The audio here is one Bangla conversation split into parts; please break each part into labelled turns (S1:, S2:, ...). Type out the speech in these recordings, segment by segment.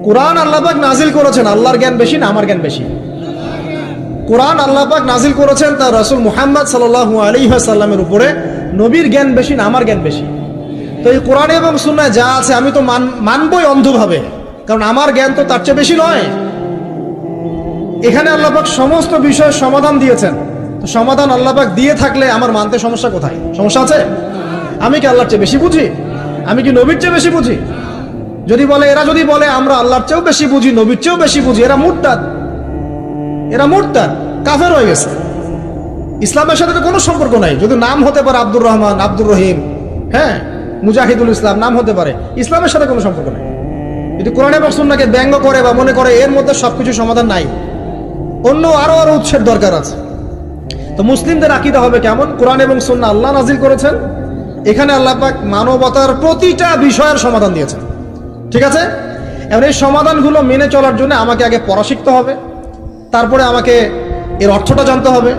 S1: কোরআন আল্লাহ পাক নাজিল করেছেন, আল্লাহর জ্ঞান বেশি না আমার জ্ঞান বেশি? কোরআন আল্লাহ পাক নাজিল করেছেন তার রাসূল মুহাম্মদ সাল্লাল্লাহু আলাইহি ওয়াসাল্লামের উপরে, নবীর জ্ঞান বেশি না আমার জ্ঞান বেশি? তো এই কোরআন এবং সুন্নাহ যা আছে আমি তো মানবই অন্ধভাবে, কারণ আমার জ্ঞান তো তার চেয়ে বেশি নয়। এখানে আল্লাহ পাক সমস্ত বিষয়ের সমাধান দিয়েছেন, তো সমাধান আল্লাহ পাক দিয়ে থাকলে আমার মানতে সমস্যা কোথায়? সমস্যা আছে? আমি কি আল্লাহর চেয়ে বেশি বুঝি? আমি কি নবীর চেয়ে বেশি বুঝি? এরা যদি বলে আমরা আল্লাহর চেয়েও বেশি বুঝি, নবীর চেয়েও বেশি বুঝি, এরা মুরতাদ, কাফের হয়ে গেছে। ইসলামের সাথে তো কোনো সম্পর্ক নাই। যদি নাম হতে পারে আব্দুর রহমান, আব্দুর রহিম, হ্যাঁ, মুজাহিদুল ইসলাম নাম হতে পারে, ইসলামের সাথে কোনো সম্পর্ক নাই। যদি কোরআন এবং সুন্নাহকে ব্যঙ্গ করে বা মনে করে এর মধ্যে সবকিছু সমাধান নাই, অন্য আরো উৎসের দরকার আছে। তো মুসলিমদের আকীদা হবে কেমন? কোরআন এবং সুন্নাহ আল্লাহ নাজিল করেছেন, এখানে আল্লাহ পাক মানবতার প্রতিটা বিষয়ের সমাধান দিয়েছেন, ঠিক আছে? এবার এই সমাধানগুলো মেনে চলার জন্য আমাকে আগে পড়া শিখতে হবে, তারপরে আমাকে এর অর্থটা জানতে হবে,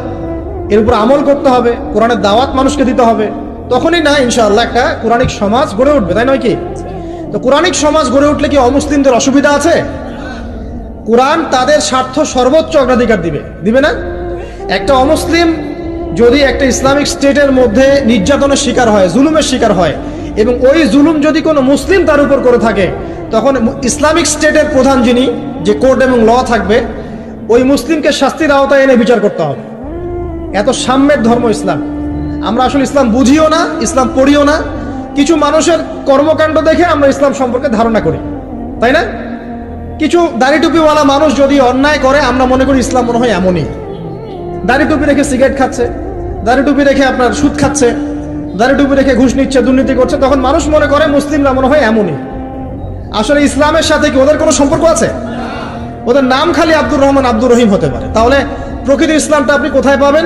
S1: এর উপর আমল করতে হবে, কোরআনের দাওয়াত মানুষকে দিতে হবে। তখনই না ইনশাআল্লাহ একটা কোরআনিক সমাজ গড়ে উঠবে, তাই নয় কি? তো কোরআনিক সমাজ গড়ে উঠলে কি অমুসলিমদের অসুবিধা আছে? কোরআন তাদের স্বার্থ সর্বোচ্চ অগ্রাধিকার দিবে না? একটা অমুসলিম যদি একটা ইসলামিক স্টেটের মধ্যে নির্যাতনের শিকার হয়, জুলুমের শিকার হয়, এবং ওই জুলুম যদি কোনো মুসলিম তার উপর করে থাকে, তখন ইসলামিক স্টেটের প্রধান যিনি, যে কোর্ট এবং ল থাকবে, ওই মুসলিমকে শাস্তির আওতায় এনে বিচার করতে হবে। এত সাম্যের ধর্ম ইসলাম। আমরা আসলে ইসলাম বুঝিও না, ইসলাম পড়িও না। কিছু মানুষের কর্মকাণ্ড দেখে আমরা ইসলাম সম্পর্কে ধারণা করি, তাই না? কিছু দাড়ি টুপিওয়ালা মানুষ যদি অন্যায় করে, আমরা মনে করি ইসলাম মনে হয় এমনই। দাড়ি টুপি রেখে সিগারেট খাচ্ছে, দাড়ি টুপি রেখে আপনার সুদ খাচ্ছে, দাড়ি টুপি রেখে ঘুষ নিচ্ছে, দুর্নীতি করছে, তখন মানুষ মনে করে মুসলিমরা মনে হয় এমনই। আসলে ইসলামের সাথে কি ওদের কোনো সম্পর্ক আছে? ওদের নাম খালি আব্দুর রহমান, আব্দুর রহিম হতে পারে। তাহলে প্রকৃত ইসলামটা আপনি কোথায় পাবেন?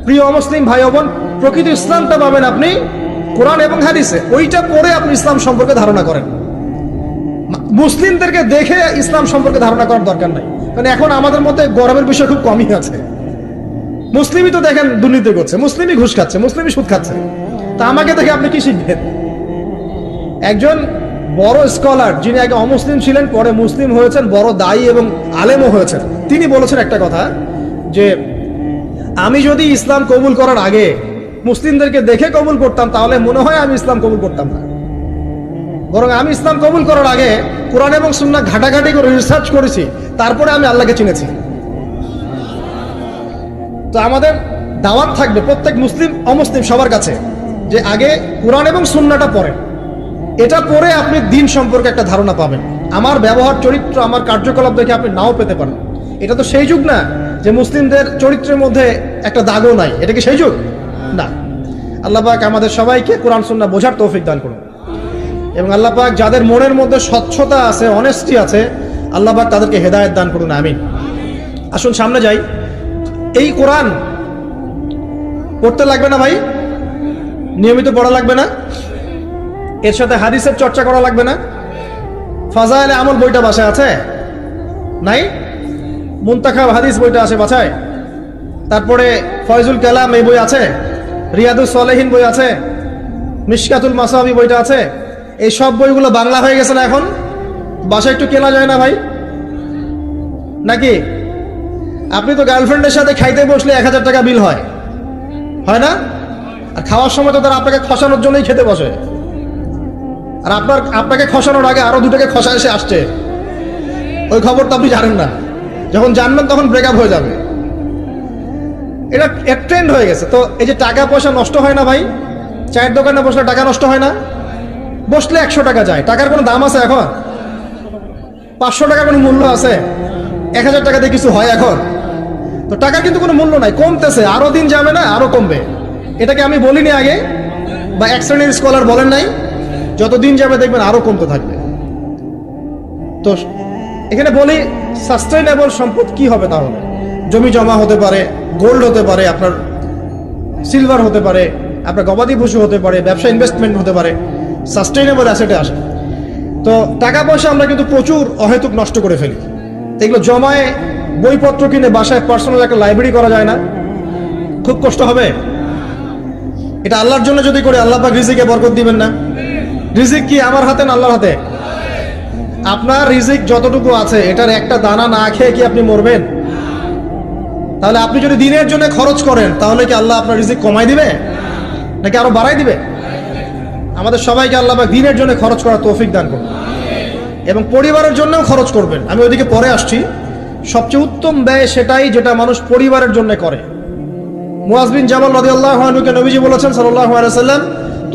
S1: প্রিয় মুসলিম ভাই বোন, প্রকৃত ইসলামটা পাবেন আপনি কোরআন এবং হাদিসে। ওইটা পড়ে আপনি ইসলাম সম্পর্কে ধারণা করেন। মুসলিমদেরকে দেখে ইসলাম সম্পর্কে ধারণা করার দরকার নাই। কারণ এখন আমাদের মধ্যে গর্বের বিষয় খুব কমই আছে। মুসলিমই তো দেখেন দুর্নীতি করছে, মুসলিমই ঘুষ খাচ্ছে, মুসলিমই সুদ খাচ্ছে, তা আমাকে দেখে আপনি কি শিখবেন? একজন বড় স্কলার, যিনি আগে অমুসলিম ছিলেন, পরে মুসলিম হয়েছেন, বড় দায়ী এবং আলেমও হয়েছেন, তিনি বলেছেন একটা কথা, যে আমি যদি ইসলাম কবুল করার আগে মুসলিমদেরকে দেখে কবুল করতাম, তাহলে মনে হয় আমি ইসলাম কবুল করতাম না। বরং আমি ইসলাম কবুল করার আগে কোরআন এবং সুন্নাহ ঘাটাঘাটি করে রিসার্চ করেছি, তারপরে আমি আল্লাহকে চিনেছি। তো আমাদের দাওয়াত থাকবে প্রত্যেক মুসলিম অমুসলিম সবার কাছে, যে আগে কোরআন এবং সুন্নাহটা পড়েন। এটা পড়ে আপনি দিন সম্পর্কে একটা ধারণা পাবেন। আমার ব্যবহার, চরিত্র, আমার কার্যকলাপ দেখে আপনি নাও পেতে পারেন। এটা তো সেই যুগ না যে মুসলিমদের চরিত্রের মধ্যে একটা দাগও নাই। এটা কি সেই যুগ? না। আল্লাহ পাক আমাদের সবাইকে কোরআন সুন্নাহ বোঝার তৌফিক দান করুন, এবং আল্লাহ পাক যাদের মনের মধ্যে স্বচ্ছতা আছে, অনেস্টি আছে, আল্লাহ পাক তাদেরকে হেদায়েত দান করুন, আমিন। আসুন সামনে যাই। এই কোরআন পড়তে লাগবে না ভাই? নিয়মিত পড়া লাগবে না? এর সাথে হাদিসের চর্চা করা লাগবে না? ফাজাইলে আমল বইটা বাসায় আছে? নাই? মুনতাখাব হাদিস বইটা আছে বাসায়? তারপরে ফয়জুল কালাম এই বই আছে, রিয়াদুস সালেহিন বই আছে, মিশকাতুল মাসাবি বইটা আছে। এই সব বইগুলো বাংলা হয়ে গেছে না এখন? বাসায় একটু কেনা যায় না ভাই? নাকি? আপনি তো গার্লফ্রেন্ডের সাথে খাইতে বসলে 1000 টাকা বিল হয় না? আর খাওয়ার সময় তো তারা আপনাকে খসানোর জন্যই খেতে বসে, আর আপনাকে খসানোর আগে আরো 2টাকে খসা এসে আসছে। ওই খবর তো আপনি জানেন না। যখন জানবেন তখন ব্রেকআপ হয়ে যাবে। এটা এক ট্রেন্ড হয়ে গেছে। তো এই যে টাকা পয়সা নষ্ট হয় না ভাই? চায়ের দোকানে বসলে টাকা নষ্ট হয় না? বসলে 100 টাকা যায়। টাকার কোনো দাম আছে এখন? 500 টাকার কোনো মূল্য আছে? 1000 টাকা দিয়ে কিছু হয় এখন? তো টাকার কিন্তু কোনো মূল্য নাই, কমতেছে। আরো দিন যাবে না, আরো কমবে। এটাকে আমি বলিনি আগে, বা এক শ্রেণীর স্কলার বলেন নাই? যত দিন যাবে দেখবেন আরো কমতে থাকবে। তো এখানে বলি, সাস্টেইনেবল সম্পদ কি হবে? তাহলে জমি জমা হতে পারে, গোল্ড হতে পারে, আপনার সিলভার হতে পারে, আপনার গবাদি পশু হতে পারে, ব্যবসা ইনভেস্টমেন্ট হতে পারে, সাস্টেইনেবল অ্যাসেটে আসে। তো টাকা পয়সা আমরা কিন্তু প্রচুর অহেতুক নষ্ট করে ফেলি। এগুলো জমায় বইপত্র কিনে বাসায় পার্সোনাল একটা লাইব্রেরি করা যায় না? খুব কষ্ট হবে। এটা আল্লাহর জন্য যদি করে, আল্লাহ পাক রিজিকে বরকত দিবেন না? রিজিক কি আমার হাতে না আল্লাহর হাতে? আপনার রিজিক যতটুকু আছে এটার একটা দানা না খেয়ে কি আপনি মরবেন? তাহলে আপনি যদি দিনের জন্য খরচ করেন তাহলে কি আল্লাহ আপনার রিজিক কমাই দিবে নাকি আরো বাড়াই দিবে? আমাদের সবাইকে আল্লাহ পাক দিনের জন্য খরচ করার তৌফিক দান করুন এবং পরিবারের জন্যও খরচ করবেন। আমি ওইদিকে পরে আসছি। সবচেয়ে উত্তম ব্যয় সেটাই যেটা মানুষ পরিবারের জন্য করে। মুআজ বিন জাবাল রাদিয়াল্লাহু আনহুকে নবীজি বলেছেন সাল্লাল্লাহু আলাইহি ওয়াসাল্লাম,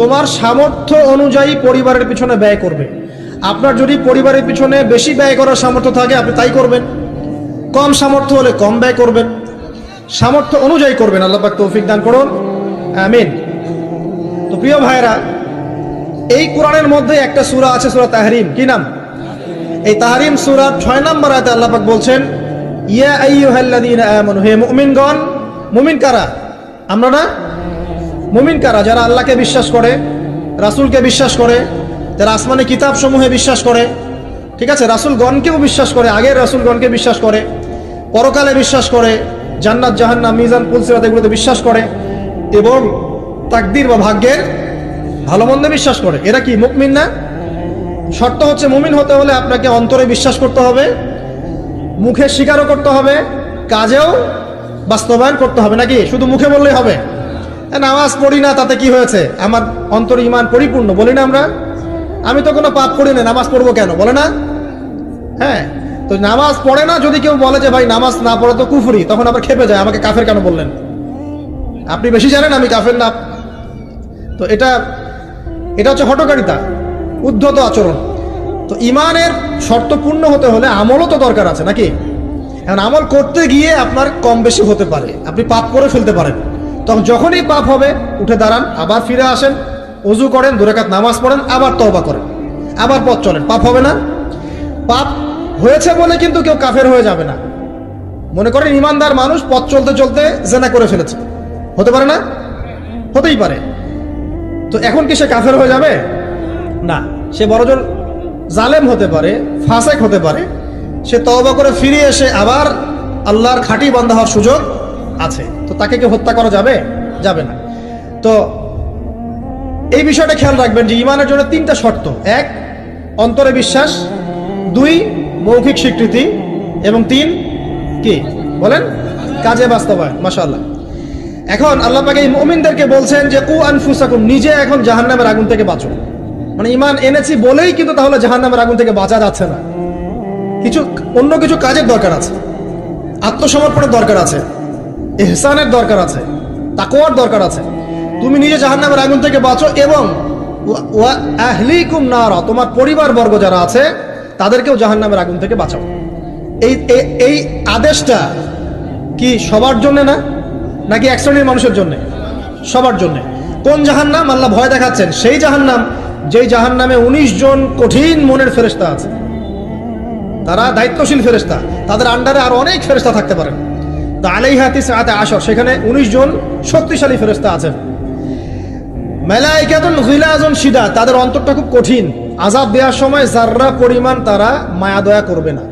S1: তোমার সামর্থ্য অনুযায়ী পরিবারের পিছনে ব্যয় করবে। আপনার যদি পরিবারের পিছনে বেশি ব্যয় করার সামর্থ্য থাকে আপনি তাই করবেন, কম সামর্থ্য হলে কম ব্যয় করবেন, সামর্থ্য অনুযায়ী করবেন। আল্লাহ পাক তৌফিক দান করুন, আমিন। তো প্রিয় ভাইরা, এই কোরআনের মধ্যে একটা সূরা আছে, সূরা তাহরিম। কি নাম? এই তাহরিম সূরা 6 নম্বর আয়াতে আল্লাহ পাক বলছেন, ইয়া আইয়ুহাল্লাযীনা আমানু, হে মুমিনগণ। মুমিন কারা? আমরা না? মুমিন কারা? যারা আল্লাহকে বিশ্বাস করে, রাসূলকে বিশ্বাস করে, যারা আসমানি কিতাব সমূহে বিশ্বাস করে, ঠিক আছে, রাসূলগণকেও বিশ্বাস করে, আগের রাসূলগণকে বিশ্বাস করে, পরকালে বিশ্বাস করে, জান্নাত জাহান্নাম মিজান পুলসিরাত এগুলোতে বিশ্বাস করে এবং তাকদীর বা ভাগ্যের ভালো মন্দে বিশ্বাস করে। এরা কি মুমিন না? শর্ত হচ্ছে মুমিন হতে হলে আপনাকে অন্তরে বিশ্বাস করতে হবে, মুখে স্বীকারও করতে হবে, কাজেও বাস্তবায়ন করতে হবে। নাকি শুধু মুখে বললেই হবে? নামাজ পড়ি না তাতে কি হয়েছে, আমার অন্তর ঈমান পরিপূর্ণ, বলি না আমরা? আমি তো কোনো পাপ করি না, নামাজ পড়বো কেন, বলে না? হ্যাঁ, তো নামাজ পড়ে না যদি কেউ বলে যে ভাই নামাজ না পড়ে তো কুফরি, তখন আবার খেপে যায়, আমাকে কাফের কেন বললেন? আপনি বেশি জানেন আমি কাফের না। তো এটা হচ্ছে হঠকারিতা, উদ্ধত আচরণ। তো ঈমানের শর্ত পূর্ণ হতে হলে আমলও তো দরকার আছে, নাকি? এখন আমল করতে গিয়ে আপনার কম বেশি হতে পারে, আপনি পাপ করে ফেলতে পারেন। তখন যখনই পাপ হবে উঠে দাঁড়ান, আবার ফিরে আসেন, ওযু করেন, 2 রাকাত নামাজ পড়েন, আবার তওবা করেন, আবার পথ চলেন। পাপ হবে না? পাপ হয়েছে বলে কিন্তু কেউ কাফের হয়ে যাবে না। মনে করেন ঈমানদার মানুষ পথ চলতে চলতে জিনা করে ফেলেছে, হতে পারে না? হতেই পারে। তো এখন কি সে কাফের হয়ে যাবে? না, সে বড়জোর জালেম হতে পারে, ফাসেক হতে পারে। সে তওবা করে ফিরে এসে আবার আল্লাহর খাঁটি বান্দা হওয়ার সুযোগ আছে। তো তাকে কি হত্যা করা যাবে? যাবে না। তো এই বিষয়টা খেয়াল রাখবেন যে ঈমানের জন্য 3টা শর্ত। 1, অন্তরে বিশ্বাস, 2, মৌখিক স্বীকৃতি এবং 3, কি বলেন? কাজে বাস্তবায়ন। মাশাআল্লাহ। এখন আল্লাহ পাক এই মুমিনদেরকে বলছেন যে কু আনফুসাকুম, নিজে এখন জাহান্নামের আগুন থেকে বাঁচো। মানে ঈমান এনেছি বলেই কিন্তু তাহলে জাহান্নামের আগুন থেকে বাঁচা যাচ্ছে না। অন্য কিছু কাজের দরকার আছে, আত্মসমর্পণের দরকার আছে, ইহসানের দরকার আছে, তাকওয়ার দরকার আছে। তুমি নিজে জাহান্নামের আগুন থেকে বাঁচো এবং ওয়া আহলিকুম নারা, তোমার পরিবারবর্গ যারা আছে তাদেরকেও জাহান্নামের আগুন থেকে বাঁচাও। এই আদেশটা কি সবার জন্য না, নাকি এক শ্রেণীর মানুষের জন্য? সবার জন্য। কোন জাহান্নাম? আল্লাহ ভয় দেখাচ্ছেন সেই জাহান্নাম যেই জাহান্নামে 19 জন কঠিন মনের ফেরেশতা আছে। তারা দায়িত্বশীল ফেরেশতা, তাদের আন্ডারে আরো অনেক ফেরেশতা থাকতে পারেন। তো আলাইহা তিসআতে আশর, সেখানে 19 জন শক্তিশালী ফেরেশতা আছেন। মালাইকাতুন গিলাজুন শিদাদ, তাদের অন্তরটা খুব কঠিন। আযাব দেওয়ার সময় যাররা পরিমাণ তারা মায়া দয়া করবে না।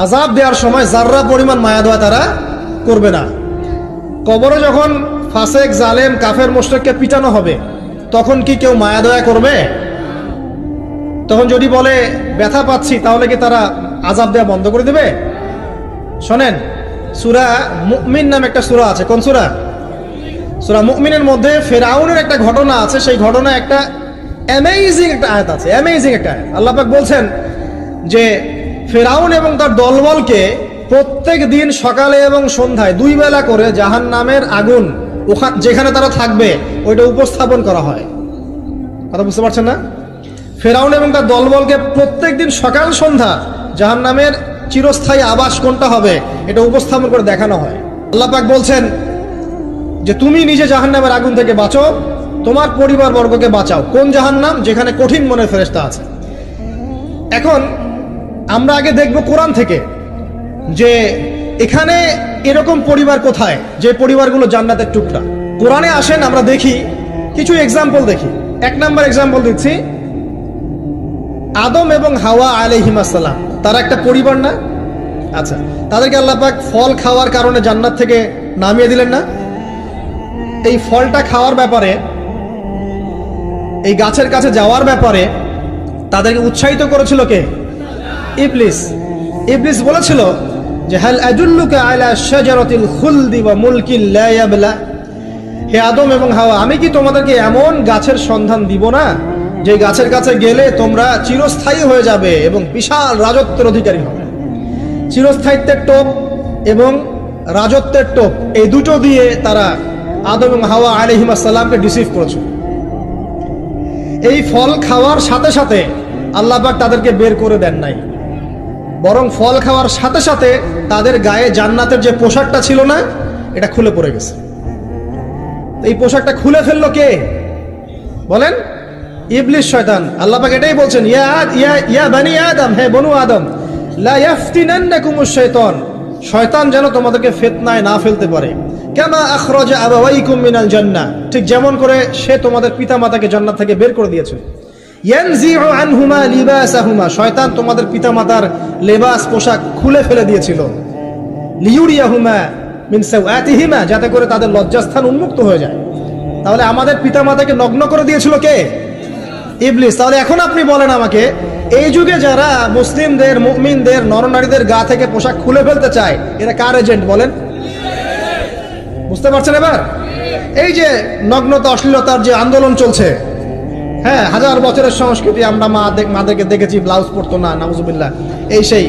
S1: আযাব দেওয়ার সময় যাররা পরিমাণ মায়া দয়া তারা করবে না। কবরে যখন ফাসেক, জালেম, কাফের, মুশরিককে পিটানো হবে তখন কি কেউ মায়া দয়া করবে? তখন যদি বলে ব্যথা পাচ্ছি, তাহলে কি তারা আযাব দেওয়া বন্ধ করে দেবে? শোনেন, সূরা মুমিন নামে একটা সূরা আছে। কোন সূরা? সূরা মুমিনের মধ্যে ফিরআউনের একটা ঘটনা আছে। সেই ঘটনা একটা অ্যামেজিং একটা আয়াত আছে, অ্যামেজিং একটা আয়াত। আল্লাহ পাক বলছেন যে ফিরআউন এবং তার দলবলকে প্রত্যেক দিন সকালে এবং সন্ধ্যায় 2 বেলা করে জাহান্নামের আগুন যেখানে তারা থাকবে ওইটা উপস্থাপন করা হয়। কথা বুঝতে পারছেন না? ফিরআউন এবং তার দলবলকে প্রত্যেক দিন সকাল সন্ধ্যা জাহান্নামের চিরস্থায়ী আবাস কোনটা হবে এটা উপস্থাপন করে দেখানো হয়। আল্লাহ পাক বলছেন যে তুমি নিজে জাহান্নামের আগুন থেকে বাঁচো, তোমার পরিবারবর্গকে বাঁচাও। কোন জাহান্নাম? যেখানে কঠিন মনের ফেরেশতা আছে। এখন আমরা আগে দেখব কোরআন থেকে যে এখানে এরকম পরিবার কোথায় যে পরিবারগুলো জান্নাতের টুকরা। কোরআনে আসেন, আমরা দেখি কিছু এক্সাম্পল দেখি। 1 নাম্বার এক্সাম্পল দিচ্ছি, আদম এবং হাওয়া আলাইহিস সালাম, তারা একটা পরিবার না? আচ্ছা, তাদেরকে আল্লাহ পাক ফল খাওয়ার কারণে জান্নাত থেকে নামিয়ে দিলেন না? এই ফলটা খাওয়ার ব্যাপারে, এই গাছের কাছে যাওয়ার ব্যাপারে তাদেরকে উৎসাহিত করেছিল কে? ইবলিস ইবলিস বলেছিল যে হাল আদুল্লুকা আলা শাজারাতিল খুলদি ওয়া মুলকিন লা ইয়াবলা, হে আদম এবং হাওয়া, আমি কি তোমাদেরকে এমন গাছের সন্ধান দিব না যে গাছের কাছে গেলে তোমরা চিরস্থায়ী হয়ে যাবে এবং বিশাল রাজত্বের অধিকারী হবে। চিরস্থায়িত্বের টোপ এবং রাজত্বের টোপ, এই দুটো দিয়ে তারা আদম এবং হাওয়া আলাইহিস সালামকে ডিসিভ করেছে। এই ফল খাওয়ার সাথে সাথে আল্লাহ পাক তাদেরকে বের করে দেন নাই, বরং ফল খাওয়ার সাথে সাথে তাদের গায়ে জান্নাতের যে পোশাকটা ছিল না, এটা খুলে পড়ে গেছে। এই পোশাকটা খুলে ফেললো কে বলেন? ইবলিস, শয়তান। আল্লাহ পাক এটাই বলছেন, ইয়া বানি আদম, হে বনু আদম, লা ইয়াফতিনান্নাকুমুশ শাইতান, শয়তান যেন তোমাদেরকে ফিতনায় না ফেলতে পারে। কামা আখরাজা আবাওয়াইকুম মিনাল জান্নাহ, ঠিক যেমন করে সে তোমাদের পিতামাতাকে জান্নাত থেকে বের করে দিয়েছে। ইয়ানজিউ আনহুমা লিবাসাহুমা, শয়তান তোমাদের পিতামাতার লেবাস পোশাক খুলে ফেলে দিয়েছিল। লিউরিয়াহুমা মিন সাওআতিহিমা, যাতে করে তাদের লজ্জাস্থান উন্মুক্ত হয়ে যায়। তাহলে আমাদের পিতামাতাকে নগ্ন করে দিয়েছিল কে? ইবলিস। তাহলে এখন আপনি বলেন আমাকে, এই যুগে যারা মুসলিমদের, মুমিনদের, নরনারীদের গা থেকে পোশাক খুলে ফেলতে চায়, এরা কার এজেন্ট বলেন? বুঝতে পারছেন এবার? এই যে নগ্নতা, অশ্লীলতার যে আন্দোলন চলছে, হ্যাঁ, হাজার বছরের সংস্কৃতি, আমরা মাদেরকে দেখেছি ব্লাউজ পরতো না, নাউজুবিল্লাহ, এই সেই,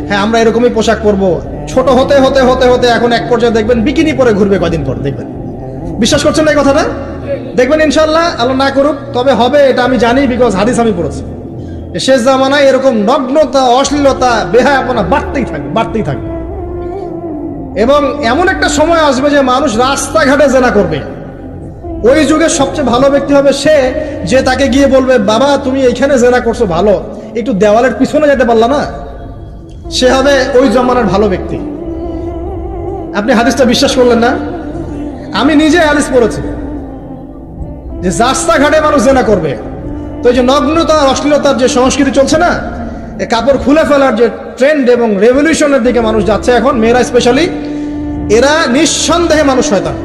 S1: হ্যাঁ আমরা এরকমই পোশাক পরবো। ছোট হতে হতে হতে হতে এখন এক পর্যায়ে দেখবেন বিকিনি পরে ঘুরবে কয়দিন পর, দেখবেন। বিশ্বাস করছেন না এই কথাটা? দেখবেন ইনশাল্লাহ, আল্লাহ না করুক, তবে হবে, এটা আমি জানি, বিকজ হাদিস আমি পড়েছি। শেষ জামানায় এরকম নগ্নতা, অশ্লীলতা, বেহায়াপনা বাড়তেই থাকবে, বাড়তেই থাকবে। এবং এমন একটা সময় আসবে যে মানুষ রাস্তাঘাটে জেনা করবে। ওই যুগের সবচেয়ে ভালো ব্যক্তি হবে সে, যে তাকে গিয়ে বলবে, বাবা তুমি এইখানে জেনা করছো, ভালো, একটু দেওয়ালের পিছনে যেতে পারলা না, সে হবে ওই জমানার ভালো ব্যক্তি। আপনি হাদিসটা বিশ্বাস করলেন না? আমি নিজে হাদিস পড়েছি যে রাস্তাঘাটে মানুষ জেনা করবে। তো এই যে নগ্নতা, অশ্লীলতার যে সংস্কৃতি চলছে না, এই কাপড় খুলে ফেলার যে ট্রেন্ড এবং রেভলিউশনের দিকে মানুষ যাচ্ছে এখন, মেয়েরা স্পেশালি, এরা নিঃসন্দেহে মানুষ শয়তান,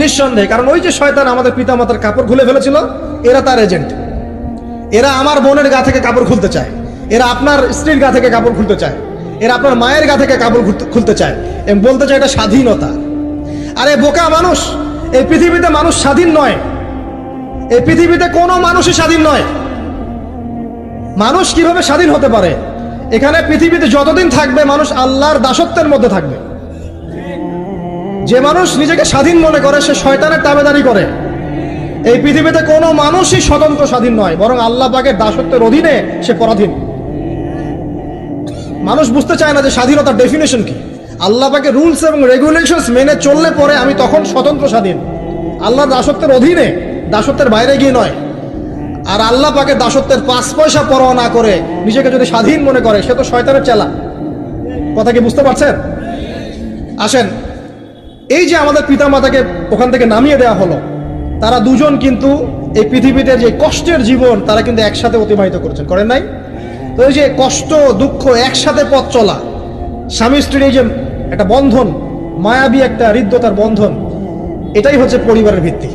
S1: নিঃসন্দেহে। কারণ ওই যে শয়তান আমাদের পিতামাতার কাপড় খুলে ফেলেছিল, এরা তার এজেন্ট। এরা আমার বোনের গা থেকে কাপড় খুলতে চায়, এরা আপনার স্ত্রীর গা থেকে কাপড় খুলতে চায়, এরা আপনার মায়ের গা থেকে কাপড় খুলতে চায় এবং বলতে চায় এটা স্বাধীনতা। আরে বোকা মানুষ, এই পৃথিবীতে মানুষ স্বাধীন নয়, এই পৃথিবীতে কোনো মানুষই স্বাধীন নয়। মানুষ কিভাবে স্বাধীন হতে পারে? এখানে পৃথিবীতে যতদিন থাকবে মানুষ আল্লাহর দাসত্বের মধ্যে থাকবে। যে মানুষ নিজেকে স্বাধীন মনে করে সে শয়তানের তাবেদারি করে। এই পৃথিবীতে কোনো মানুষই স্বতন্ত্র স্বাধীন নয়, বরং আল্লাহ পাকের দাসত্বের অধীনে সে পরাধীন। মানুষ বুঝতে চায় না যে স্বাধীনতার ডেফিনেশন কি। আল্লাহ পাকের রুলস এবং রেগুলেশনস মেনে চললে পরে আমি তখন স্বতন্ত্র স্বাধীন, আল্লাহর দাসত্বের অধীনে, দাসত্বের বাইরে গিয়ে নয়। আর আল্লাহ পাকের দাসত্বের 5 পয়সা পরোয়া না করে নিজেকে যদি স্বাধীন মনে করে, সে তো শয়তানের চেলা। কথা কি বুঝতে পারছেন? আসেন, এই যে আমাদের পিতামাতাকে ওখান থেকে নামিয়ে দেওয়া হলো, তারা দুজন কিন্তু এই পৃথিবীতে যে কষ্টের জীবন তারা কিন্তু একসাথে অতিবাহিত করেছেন, করেন নাই? তো এই যে কষ্ট, দুঃখ, একসাথে পথ চলা, স্বামী স্ত্রীর এই যে একটা বন্ধন, মায়াবী একটা হৃদ্যতার বন্ধন, এটাই হচ্ছে পরিবারের ভিত্তি।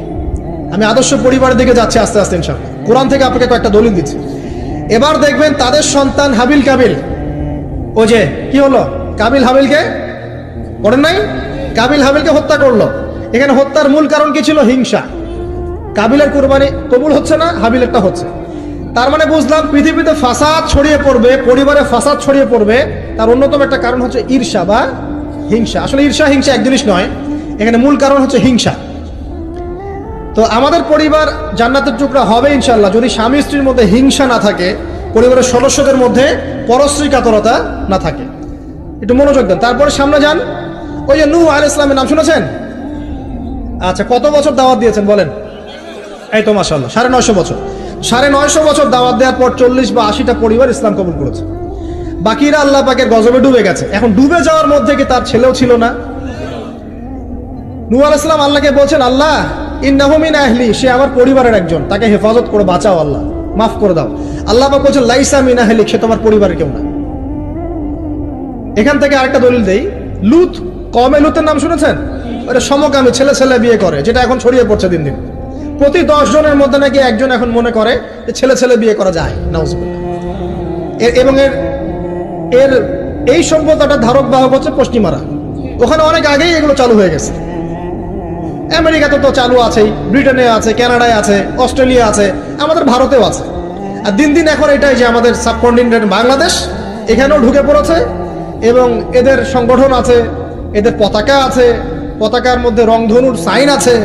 S1: আমি আদর্শ পরিবারের দিকে যাচ্ছি আস্তে আস্তে ইনশাআল্লাহ। কোরআন থেকে আপনাকে কয়েকটা দলিল দিচ্ছি। এবার দেখবেন তাদের সন্তান হাবিল কাবিল, ও যে কি হলো, কাবিল হাবিলকে, করেন নাই? কাবিল হাবিলকে হত্যা করলো। এখানে হত্যার মূল কারণ কি ছিল? হিংসা। কাবিলের কুরবানি কবুল হচ্ছে না, হাবিলেরটা হচ্ছে। তার মানে বুঝলাম পৃথিবীতে ফাসাদ ছড়িয়ে পড়বে, পরিবারে ফাসাদ ছড়িয়ে পড়বে, তার অন্যতম একটা কারণ হচ্ছে ঈর্ষা বা হিংসা। আসলে ঈর্ষা হিংসা এক জিনিস নয়, এখানে মূল কারণ হচ্ছে হিংসা। তো আমাদের পরিবার জান্নাতের টুকরা হবে ইনশাআল্লাহ যদি স্বামী স্ত্রীর মধ্যে হিংসা না থাকে, পরিবারের সদস্যদের মধ্যে পরশ্রী কাতরতা না থাকে। একটু মনোযোগ দেন। তারপরে সামনে যান। ওই যে নূহ আলাইহিস সালামের নাম শুনেছেন? আচ্ছা, কত বছর দাওয়াত দিয়েছেন বলেন? এই তো মাশাআল্লাহ 950 বছর। 950 বছর দাওয়াত দেওয়ার পর 40 বা 80টা পরিবার ইসলাম কবুল করেছে। বাকিরা আল্লাহ পাকের গজবে ডুবে গেছে। এখন ডুবে যাওয়ার মধ্যে কি তার ছেলেও ছিল না? নূহ আলাইহিস সালাম আল্লাহকে বলছেন, আল্লাহ ইন্নাহু মিন আহলি, সে আমার পরিবারের একজন, তাকে হেফাজত করে বাঁচাও, আল্লাহ মাফ করে দাও। আল্লাহ পাক বলছেন লাইসা মিন আহলি, সে তোমার পরিবারের কেউ না। এখান থেকে আরেকটা দলিল দেই। লুত, কওমে লুতের নাম শুনেছেন? ওটা সমকামী, ছেলে ছেলে বিয়ে করে, যেটা এখন ছড়িয়ে পড়ছে দিন দিন। প্রতি 10 জনের মধ্যে নাকি একজন এখন মনে করে যে ছেলে ছেলে বিয়ে করা যায়, নাউজুবিল্লাহ। এবং এর এর এই সভ্যতাটার ধারক বাহক হচ্ছে পশ্চিমারা। ওখানে অনেক আগেই এগুলো চালু হয়ে গেছে। আমেরিকাতে তো চালু আছেই, ব্রিটেনে আছে, কানাডায় আছে, অস্ট্রেলিয়া আছে, আমাদের ভারতেও আছে। আর দিন দিন এখন এটাই যে আমাদের সাবকন্টিনেন্ট বাংলাদেশ এখানেও ঢুকে পড়েছে, এবং এদের সংগঠন আছে, এদের পতাকা আছে, পতাকার মধ্যে রংধনুর সাইন আছে।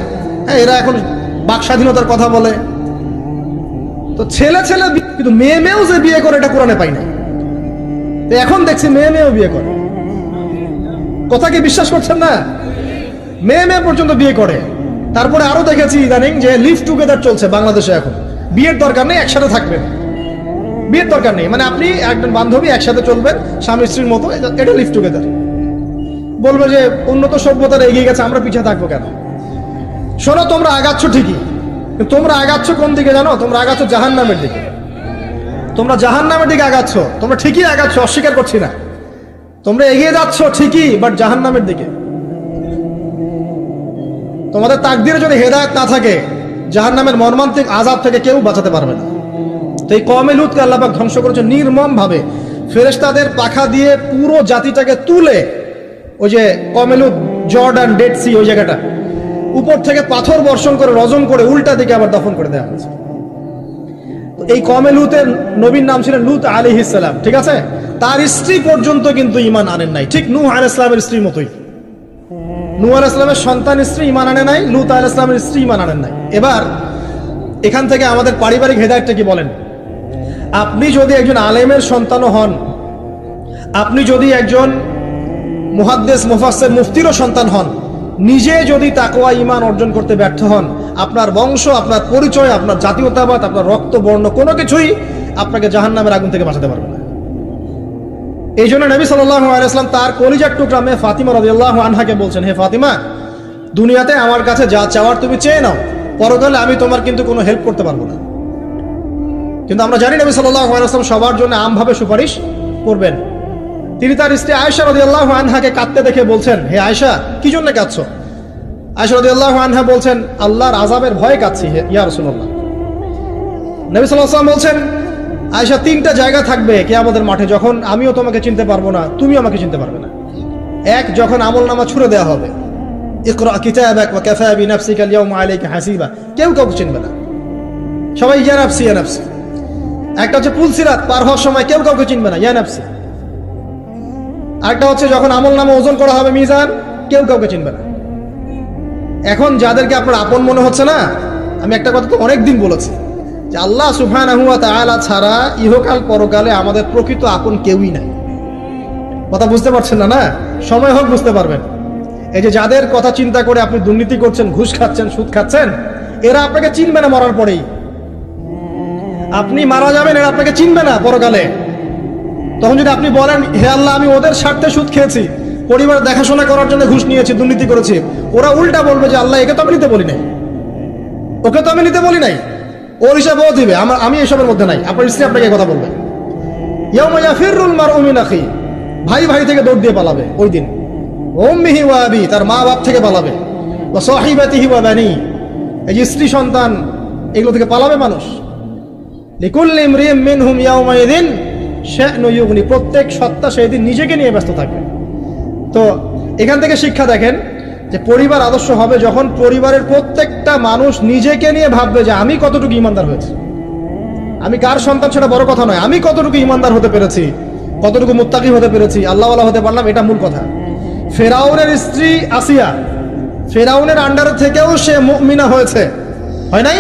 S1: হ্যাঁ, এরা এখন বাক স্বাধীনতার কথা বলে। তো ছেলে ছেলে কিন্তু মেয়ে মেয়েও যে বিয়ে করে এটা কোরআনে পাই না। তো এখন দেখছি মেয়ে মেয়েও বিয়ে করে। কথা কি বিশ্বাস করছেন না? মেয়ে মেয়ে পর্যন্ত বিয়ে করে। তারপরে আরো দেখেছি ইদানিং যে লিভ টুগেদার চলছে বাংলাদেশে। এখন বিয়ের দরকার নেই, একসাথে থাকবেন, বিয়ের দরকার নেই, মানে আপনি একজন বান্ধবী একসাথে চলবেন স্বামী স্ত্রীর মতো, এটা লিভ টুগেদার। বলবে যে উন্নত সভ্যতার এগিয়ে গেছে, আমরা পিছিয়ে থাকবো কেন? শোনো, তোমরা আগাচ্ছ ঠিকই, কিন্তু তোমরা আগাচ্ছ কোন দিকে জানো? তোমরা আগাচ্ছ জাহান্নামের দিকে। তোমরা জাহান্নামের দিকে আগাচ্ছ। তোমরা ঠিকই আগাচ্ছ, অস্বীকার করছি না, তোমরা এগিয়ে যাচ্ছ ঠিকই, বাট জাহান্নামের দিকে। তোমাদের তাকদীরে যদি হেদায়েত না থাকে, জাহান্নামের মর্মান্তিক আযাব থেকে কেউ বাঁচাতে পারবে না। তো এই কওমে লূতকে আল্লাহ পাক ধ্বংস করেছে নির্মম ভাবে। ফেরেশতাদের পাখা দিয়ে পুরো জাতিটাকে তুলে, ওই যে কওমে লূত জর্ডান ডেড সি ওই জায়গাটা, উপর থেকে পাথর বর্ষণ করে রজম করে উল্টা দিকে আবার দফন করে দেওয়া হয়েছে। এই কওমে লূতের নবীর নাম ছিলেন লূত আলাইহিস সালাম, ঠিক আছে? তার স্ত্রী পর্যন্ত কিন্তু ঈমান আনেন নাই, ঠিক নূহ আলাইহিস সালামের স্ত্রীর মতোই। নূহ আলাইহিস সালামের সন্তান স্ত্রী ঈমান আনে নাই, লূত আলাইহিস সালামের স্ত্রী ঈমান আনেন নাই। এবার এখান থেকে আমাদের পারিবারিক হেদায়েতটা কি বলেন? আপনি যদি একজন আলেমের সন্তানও হন, আপনি যদি একজন মুহাদ্দিস মুফাসসির মুফতিরও সন্তান হন, নিজে যদি তাকওয়া ঈমান অর্জন করতে ব্যর্থ হন, আপনার বংশ, আপনার পরিচয়, আপনার জাতীয়তাবাদ, আপনার রক্ত বর্ণ কোনো কিছুই আপনাকে জাহান্নামের আগুন থেকে বাঁচাতে পারবে না। এই জন্য নবী সাল্লাল্লাহু আলাইহি ওয়াসাল্লাম তার কলিজার টুকরা মেয়ে ফাতিমা রাদিয়াল্লাহু আনহাকে বলছেন, হে ফাতিমা, দুনিয়াতে আমার কাছে যা চাওয়ার তুমি চেয়ে নাও, পরকালে আমি তোমার কিন্তু কোনো হেল্প করতে পারবো না। কিন্তু আমরা জানি নবী সাল্লাল্লাহু আলাইহি ওয়াসাল্লাম সবার জন্য আমভাবে সুপারিশ করবেন। তিনি তার স্ত্রী আয়েশা রাদিয়াল্লাহু আনহাকে কাঁদতে দেখে বলছেন, হে আয়েশা, কি জন্য কাঁদছো? আয়েশা রাদিয়াল্লাহু আনহা বলছেন, আল্লাহর আযাবের ভয়ে কাঁদছি ইয়া রাসূলুল্লাহ। নবী সাল্লাল্লাহু আলাইহি ওয়াসাল্লাম বলছেন, আয়েশা, তিনটা জায়গা থাকবে কিয়ামতের মাঠে যখন আমিও তোমাকে চিনতে পারবো না, তুমিও আমাকে চিনতে পারবে না। এক, যখন আমলনামা ছুড়ে দেওয়া হবে, ইকরা কিতাবাক ওয়া কাফা বিনাফসিকা আল-ইয়াওমা আলাইকা হাসিবা, কেউ কাউকে চিনবে না, সবাই ইয়া নাফসি ইয়া নাফসি। একটা হচ্ছে পুলসিরাত পার হওয়ার সময় কেউ কাউকে চিনবে না, ইয়া নাফসি। আরেকটা হচ্ছে যখন আমলনামা ওজন করা হবে মিজান, কেউ কাউকে চিনবে না। এখন যাদেরকে আপনার আপন মনে হচ্ছে না, আমি একটা কথা তো অনেকদিন বলেছি যে আল্লাহ সুবহানাহু ওয়া তাআলা ছাড়া ইহকাল পরকালে আমাদের প্রকৃত আপন কেউই নাই। কথা বুঝতে পারছেন না? না, সময় হোক বুঝতে পারবেন। এই যে যাদের কথা চিন্তা করে আপনি দুর্নীতি করছেন, ঘুষ খাচ্ছেন, সুদ খাচ্ছেন, এরা আপনাকে চিনবে না মরার পরেই। আপনি মারা যাবেন, এরা আপনাকে চিনবে না পরকালে। তখন যদি আপনি বলেন, হে আল্লাহ, আমি ওদের স্বার্থে সুদ খেয়েছি, পরিবার দেখাশোনা করার জন্য ঘুষ নিয়েছি, দুর্নীতি করেছি, ওরা উল্টা বলবে যে আল্লাহ, একে তো আমি নিতে বলি নাই, ওকে তো আমি নিতে বলি নাই, ওর হিসাব ও দিবে, আমি এসবের মধ্যে নাই। আপনার স্ত্রী আপনাকে কথা বলবে, ইয়াউমা ইয়াফিরুল মারউ মিন আখি, ভাই ভাই থেকে দৌড় দিয়ে পালাবে ওই দিন। উম্মিহি ওয়া আবি, তার মা বাপ থেকে পালাবে। ওয়া সাহিবাতিহি ওয়া বানি, এই যে স্ত্রী সন্তান, এগুলো থেকে পালাবে মানুষ। লিকুল্লি ইমরিইম মিনহুম ইয়াউমাইযিন শা'নু ইউগনি, প্রত্যেক সত্তা সেই দিন নিজেকে নিয়ে ব্যস্ত থাকবে। তো এখান থেকে শিক্ষা দেখেন যে পরিবার আদর্শ হবে যখন পরিবারের প্রত্যেকটা মানুষ নিজেকে নিয়ে ভাববে যে আমি কতটুকু ইমানদার হয়েছি। আমি কার সন্তান সেটা বড় কথা নয়, আমি কতটুকু ইমানদার হতে পেরেছি, কতটুকু মুত্তাকি হতে পেরেছি, আল্লাহওয়ালা হতে পারলাম, এটা মূল কথা। ফেরাউনের স্ত্রী আসিয়া, ফেরাউনের আন্ডারে থেকেও সে মুমিনা হয়েছে, হয় নাই?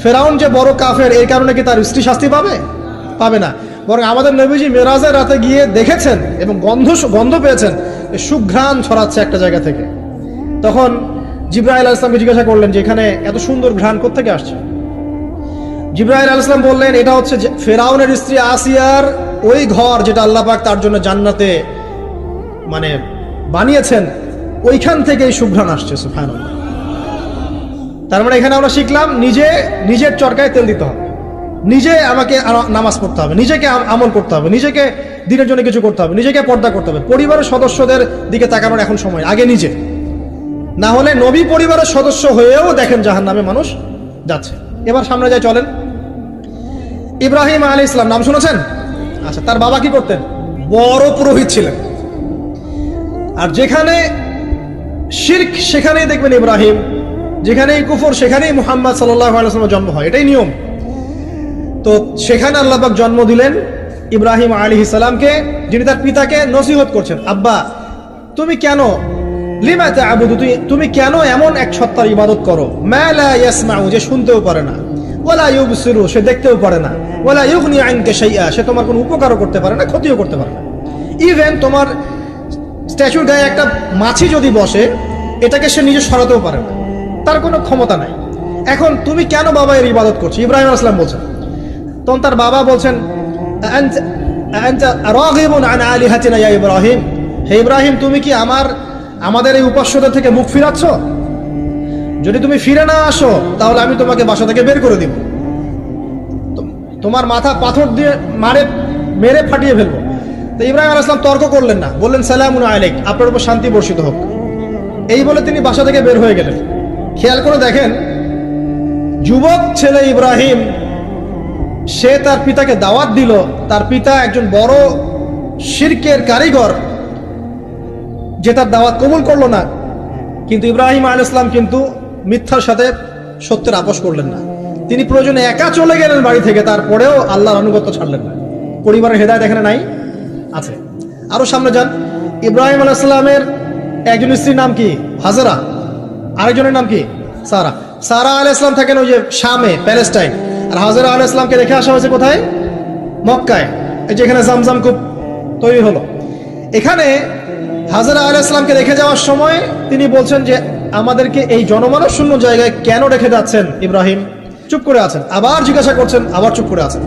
S1: ফেরাউন যে বড় কাফের, এই কারণে কি তার স্ত্রী শাস্তি পাবে? পাবে না। বরং আমাদের নবীজি মেরাজের রাতে গিয়ে দেখেছেন এবং গন্ধ পেয়েছেন, সুঘ্রাণ ছড়াচ্ছে একটা জায়গা থেকে। তখন জিবরাইল আলাইহিস সালামকে জিজ্ঞাসা করলেন যে এখানে এত সুন্দর ঘ্রাণ কোত্থেকে আসছে? জিবরাইল আলাইহিস সালাম বললেন, এটা হচ্ছে ফেরাউনের স্ত্রী আসিয়ার ওই ঘর যেটা আল্লাহ পাক তার জন্য জান্নাতে মানে বানিয়েছেন, ওইখান থেকে এই সুঘ্রাণ আসছে। সুবহানাল্লাহ। তার মানে এখানে আমরা শিখলাম নিজের চরকায় তেল দিতে হবে, নিজে আমাকে নামাজ পড়তে হবে, নিজেকে আমল করতে হবে, নিজেকে দিনের জন্য কিছু করতে হবে, নিজেকে পর্দা করতে হবে। পরিবারের সদস্যদের দিকে তাকানোর এখন সময়, আগে নিজে। না হলে নবী পরিবারের সদস্য হয়েও দেখেন জাহান্নামে মানুষ যাচ্ছে। এবার সামনে যাই, চলেন। ইব্রাহিম আলাইহিস সালাম নাম শুনেছেন? আচ্ছা, তার বাবা কি করতেন? বড় পুরোহিত ছিলেন। আর যেখানে শিরক সেখানেই দেখবেন ইব্রাহিম, যেখানেই কুফর সেখানেই মুহাম্মদ সাল্লাল্লাহু আলাইহি ওয়াসাল্লামের জন্ম হয়, এটাই নিয়ম। তো সেখানে আল্লাহ পাক জন্ম দিলেন ইব্রাহিম আলাইহিস সালামকে, যিনি তার পিতাকে নসিহত করছেন, আব্বা তুমি কেন লিমা তা'বুদু, তুমি কেন এমন এক সত্তার ইবাদত করো, মা লা ইয়াসমাউ, যে শুনতেও পারে না, ওয়ালা ইউবসিরু, সে দেখতেও পারে না, ওয়ালা ইউগনি আনকা শাইআ, সে তোমার কোনো উপকারও করতে পারে না, ক্ষতিও করতে পারে না। ইভেন তোমার স্ট্যাচুর গায়ে একটা মাছি যদি বসে, এটাকে সে নিজে সরাতেও পারে না, তার কোনো ক্ষমতা নাই। এখন তুমি কেন বাবা এর ইবাদত করছো? ইব্রাহিম আলাইহিস সালাম বলছেন। তখন তার বাবা বলছেন, আনতা রাগিবুন আন আলিহাতিনা ইয়া ইব্রাহিম, হে ইব্রাহিম তুমি কি আমাদের এই উপাস্যদের থেকে মুখ ফিরাচ্ছ? যদি তুমি ফিরে না আসো তাহলে আমি তোমাকে বাসা থেকে বের করে দিব, তোমার মাথা পাথর দিয়ে মেরে ফাটিয়ে ফেলবো। তো ইব্রাহিম আলাইহিস সালাম তর্ক করলেন না, বললেন সালামুন আলাইক, আপনার উপর শান্তি বর্ষিত হোক। এই বলে তিনি বাসা থেকে বের হয়ে গেলেন। খেয়াল করে দেখেন, যুবক ছেলে ইব্রাহিম, সে তার পিতাকে দাওয়াত দিল, তার পিতা একজন বড় শিরকের কারিগর, যে তার দাওয়াত কবুল করলো না। কিন্তু ইব্রাহিম আলাইহিস সালাম কিন্তু মিথ্যার সাথে সত্যের আপোষ করলেন না। তিনি প্রয়োজনে একা চলে গেলেন বাড়ি থেকে, তারপরেও আল্লাহর আনুগত্য ছাড়লেন না। পরিবারের হেদায়েত এখানে নাই, আছে। আরো সামনে যান, ইব্রাহিম আলাইহিস সালামের একজন স্ত্রীর নাম কি? হাজেরা, আরেকজনের নাম কি? সারা। সারা আলাইহিস সালাম থাকেন ওই যে শামে, প্যালেস্টাইন, আর হাজেরা আলাইহিস সালামকে রেখে আসা হয়েছে কোথায়? মক্কায়, এই যেখানে জামজাম কূপ তৈরি হলো। এখানে হাজেরা আলাইহিস সালামকে রেখে যাওয়ার সময় তিনি বলছেন যে আমাদেরকে এই জনমানব শূন্য জায়গায় কেন রেখে যাচ্ছেন ইব্রাহিম? চুপ করে আছেন, আবার জিজ্ঞাসা করছেন, আবার চুপ করে আছেন।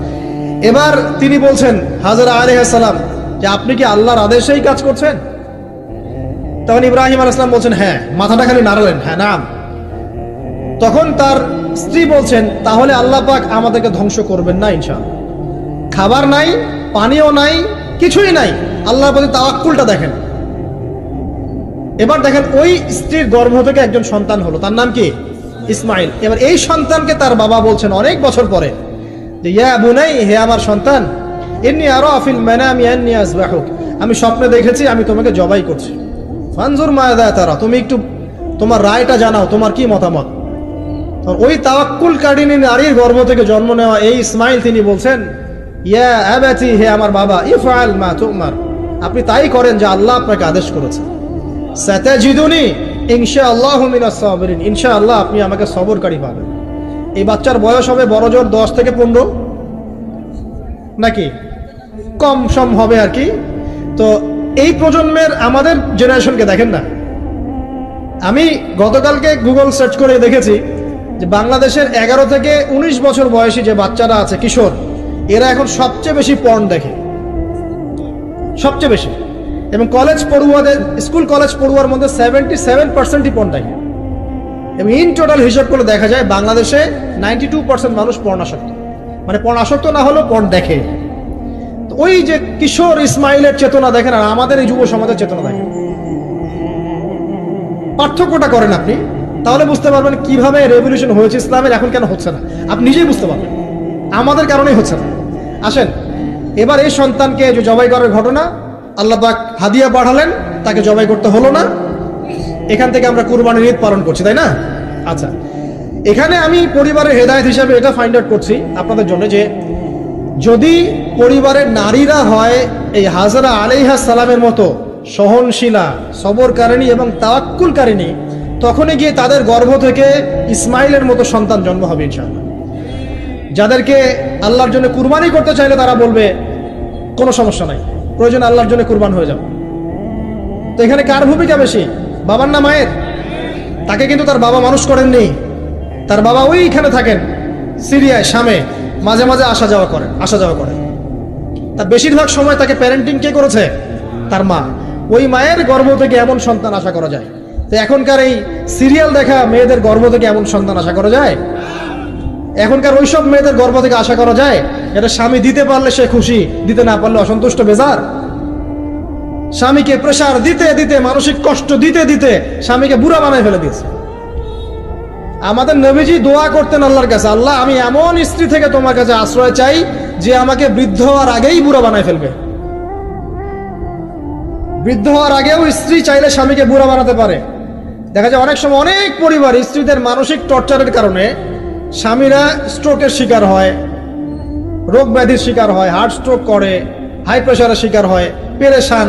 S1: এবার তিনি বলছেন হাজেরা আলাইহিস সালাম যে আপনি কি আল্লাহর আদেশেই কাজ করছেন? তখন ইব্রাহিম আলাইহিস সালাম বলছেন হ্যাঁ, মাথাটা খালি নাড়ালেন, হ্যাঁ নাম। তখন তার স্ত্রী বলছেন তাহলে আল্লাহ পাক আমাদেরকে ধ্বংস করবেন না ইনশাআল্লাহ। খাবার নাই, পানিও নাই, কিছুই নাই, আল্লাহর প্রতি তাওয়াক্কুলটা দেখেন। এবার দেখেন ওই স্ত্রীর গর্ভ থেকে একজন সন্তান হলো, তার নাম কি? ইসমাইল। এবার এই সন্তানকে তার বাবা বলছেন অনেক বছর পরে যে ইয়া বুনাই, হে আমার সন্তান, ইন্নী আরা ফিল মানামি আন্নী আযবাহুক, আমি স্বপ্নে দেখেছি আমি তোমাকে জবাই করছি। ফানজুর মাযা তারা, তুমি একটু তোমার রায়টা জানাও, তোমার কি মতামত? ওই তাওয়াক্কুলকারিনী নারীর গর্ভ থেকে জন্ম নেওয়া এই ইসমাইল তিনি বলছেন ইয়া আবাতি, হে আমার বাবা, ইফআল মা তুমার, আপনি তাই করেন যা আল্লাহ আপনাকে আদেশ করেছেন। সাতাজিদুনি ইনশাআল্লাহু মিনাস সাবিরিন, ইনশাআল্লাহ আপনি আমাকে সবরকারী পাবেন। এই বাচ্চার বয়স হবে বড় জোর 10 থেকে 15, নাকি কম সম হবে আর কি। তো এই প্রজন্মের আমাদের জেনারেশনকে দেখেন না, আমি গতকালকে গুগল সার্চ করে দেখেছি যে বাংলাদেশের 11 থেকে 19 বছর বয়সী যে বাচ্চারা আছে, কিশোর, এরা এখন সবচেয়ে বেশি পর্ন দেখে, সবচেয়ে বেশি। এবং কলেজ পড়ুয়াদের, স্কুল কলেজ পড়ুয়ার মধ্যে 77%ই পর্ন দেখে। এবং ইন টোটাল হিসাব করে দেখা যায় বাংলাদেশে 92% মানুষ পর্ন আসক্ত, মানে পর্ন আসক্ত না হলেও পর্ন দেখে। তো ওই যে কিশোর ইসমাইলের চেতনা দেখেন আর আমাদের এই যুব সমাজের চেতনা দেখেন, পার্থক্যটা করেন আপনি, তাহলে বুঝতে পারবেন কিভাবে রেভলিউশন হয়েছে ইসলামের, এখন কেন হচ্ছে না আপনি নিজেই বুঝতে পারবেন, আমাদের কারণেই হচ্ছে না। আসেন এবার এই সন্তানকে যে জবাই করার ঘটনা, আল্লাহ পাক হাদিয়া পাঠালেন, তাকে জবাই করতে হলো না। এখান থেকে আমরা কুরবানির ঈদ পালন করছি, তাই না? আচ্ছা, এখানে আমি পরিবারের হেদায়েত হিসাবে এটা ফাইন্ড আউট করছি আপনাদের জন্য যে যদি পরিবারের নারীরা হয় এই হাজরা আলাইহিস সালামের মতো সহনশীলা, সবরকারিণী এবং তাওয়াক্কুলকারিণী, তখনই গিয়ে তাদের গর্ভ থেকে ইসমাইলের মতো সন্তান জন্ম হবে ইনশাআল্লাহ। যাদেরকে আল্লাহর জন্য কুরবানি করতে চাইলে তারা বলবে কোনো সমস্যা নাই, প্রয়োজন আল্লাহর জন্য কুরবান হয়ে যাও। তো এখানে কার ভূমিকা বেশি, বাবার না মায়ের? তাকে কিন্তু তার বাবা মানুষ করেননি, তার বাবা ওইখানে থাকেন সিরিয়ায়, শামে, মাঝে মাঝে আসা যাওয়া করেন। তার বেশিরভাগ সময় তাকে প্যারেন্টিং কে করেছে? তার মা। ওই মায়ের গর্ভ থেকে এমন সন্তান আশা করা যায়? তো এখনকার এই সিরিয়াল দেখা মেয়েদের গর্ভ থেকে এমন সন্তান আশা করা যায়? এখনকার ওইসব মেয়েদের গর্ভ থেকে আশা করা যায়? এটা স্বামী দিতে পারলে সে খুশি, দিতে না পারলে অসন্তুষ্ট, বেজার। স্বামীকে প্রেসার দিতে দিতে, মানসিক কষ্ট দিতে দিতে স্বামীকে বুড়া বানায় ফেলে দিয়েছে। আমাদের নবীজি দোয়া করতেন আল্লাহর কাছে, আল্লাহ আমি এমন স্ত্রী থেকে তোমার কাছে আশ্রয় চাই যে আমাকে বৃদ্ধ হওয়ার আগেই বুড়া বানায় ফেলবে। বৃদ্ধ হওয়ার আগেও স্ত্রী চাইলে স্বামীকে বুড়া বানাতে পারে। দেখা যায় অনেক সময় অনেক পরিবার স্ত্রীদের মানসিক টর্চারের কারণে স্বামীরা স্ট্রোকের শিকার হয়, রোগ ব্যাধির শিকার হয়, হার্ট স্ট্রোক করে, হাই প্রেশারের শিকার হয়, পেরেশান,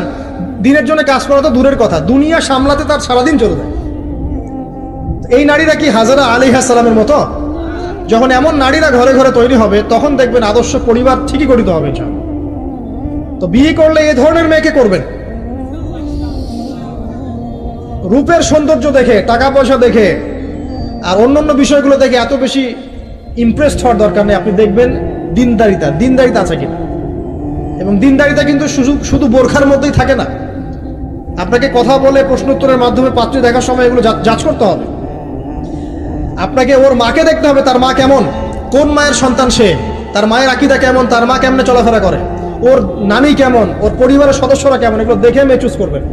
S1: দিনের জন্য কাজ করা তো দূরের কথা, দুনিয়া সামলাতে তার সারাদিন চলে যায়। এই নারীরা কি হাজারা আলাইহিস সালামের মতো? যখন এমন নারীরা ঘরে ঘরে তৈরি হবে তখন দেখবেন আদর্শ পরিবার ঠিকই গঠিত হবে। তো বিয়ে করলে এই ধরনের মেয়েকে করবেন। রূপের সৌন্দর্য দেখে, টাকা পয়সা দেখে আর অন্যান্য বিষয়গুলো দেখে এত বেশি ইমপ্রেসড হওয়ার দরকার নেই। আপনি দেখবেন দিনদারিতা আছে কিনা। এবং দিনদারিতা কিন্তু শুধু বোরখার মধ্যেই থাকে না। আপনাকে কথা বলে প্রশ্নোত্তরের মাধ্যমে পাত্রী দেখার সময় এগুলো যাচ করতে হবে। আপনাকে ওর মাকে দেখতে হবে, তার মা কেমন, কোন মায়ের সন্তান সে, তার মায়ের আকীদা কেমন, তার মা কেমনে চলাফেরা করে, ওর নানি কেমন, ওর পরিবারের সদস্যরা কেমন, এগুলো দেখে মেয়ে চুজ করবেন।